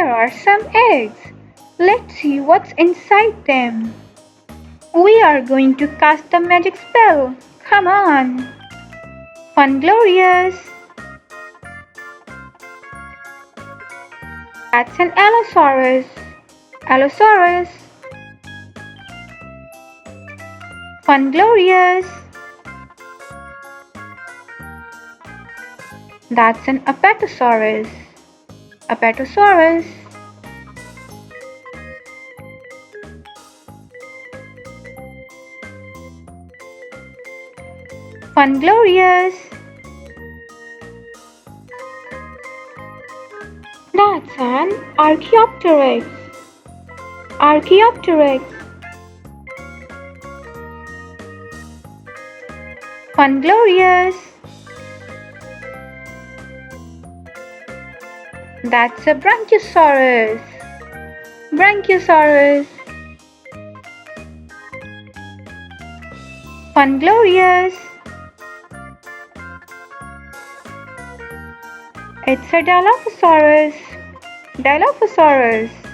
Here are some eggs. Let's see what's inside them. We are going to cast the magic spell. Come on. Funglorious. That's an Allosaurus. Allosaurus. Funglorious. That's an Apatosaurus. Apatosaurus. Funglorious. That's an Archaeopteryx. Archaeopteryx. Funglorious. That's a Brachiosaurus. Brachiosaurus. Funglorious. It's a Dilophosaurus. Dilophosaurus.